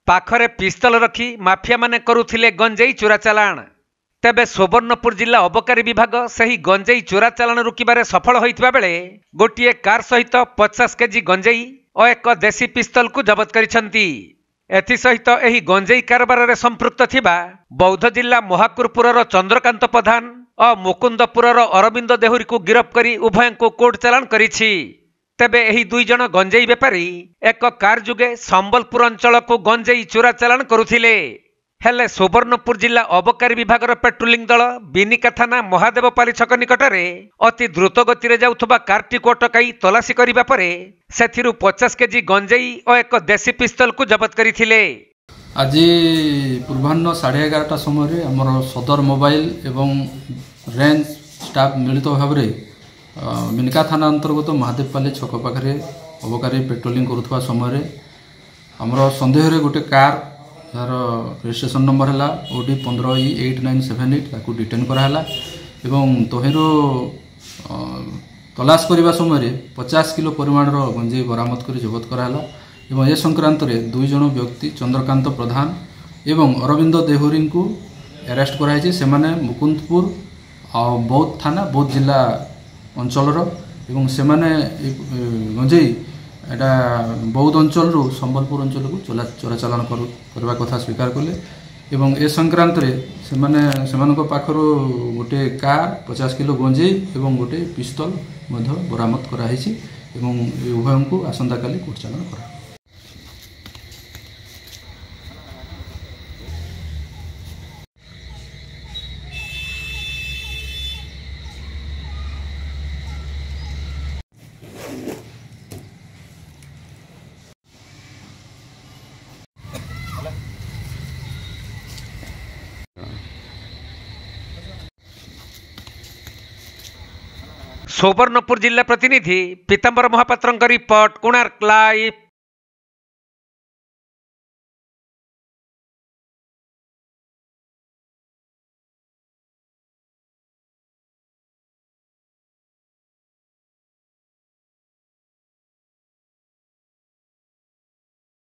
पाखरे पिस्तल रखी माफिया माने करुथिले गंजेई चोरा चालाण। तेबे सुवर्णपुर जिला अबकारी विभाग सही गंजेई चोरा चालाण रुकिबारे सफल होइतबा बेले गोटिए कार सहित 50 केजी गंजेई और एक देसी पिस्तल को जबत करिसंती। एथिसहित एही गंजेई कारबार रे संपृक्त थिबा बौद्ध जिला महाकुरपुरर चंद्रकांत प्रधान और मुकुंदपुरर अरविंद देहुरी को गिरफ करी उभय को कोर्ट चालाण करिछि। तेबे एही दुई जन गंजेई बेपारी एक कार जुगे संबलपुर अंचल को गंजेई चोरा चालाण करुथिले। हेले सुवर्णपुर जिला अबकारी विभागर पेट्रोलिंग दल बिनिका थाना महादेवपाली छक निकटरे अति द्रुत गति रे जाउथबा कारटी को अटकाई तलाशी करिबा परे सेथिरु 50 केजी गंजेई और एक देसी पिस्तल को जबत करिथिले। आज पूर्वाह्न 11:30 समय आमर सदर मोबाइल एवं रेंज स्टाफ मिलित भाव बिनिका थाना अंतर्गत महादेवपाली छक पाखे अबकारी पेट्रोलिंग करुवा समय आमर सन्देह गोटे कार यार रजिस्ट्रेशन नंबर है ओडी 15E8978 ताकू डिटेन कराला एवं तहिरो तलाश करने समय 50 किलो परिमाण गंजेई बरामद कर जबत कराला एवं ए संक्रांत में दुई जन व्यक्ति चंद्रकांत प्रधान एवं अरविंद देहुरी को अरेस्ट कराई से माने मुकुंदपुर और बौद्ध थाना बौद्ध जिला अंचलर एवं से माने गंजेई एटा बौद्ध अंचल संबलपुर अंचल को चोरा चालान करवा कथा स्वीकार कले एवं ए संक्रांत से पाखर गोटे कार 50 किलो गंजेई एवं गोटे पिस्तल बरामद कराई एवं उभय को आसंता काली कोर्ट चालान करा। सुवर्णपुर जिला प्रतिनिधि पीतांबर महापात्र रिपोर्ट कोणार्क लाइव।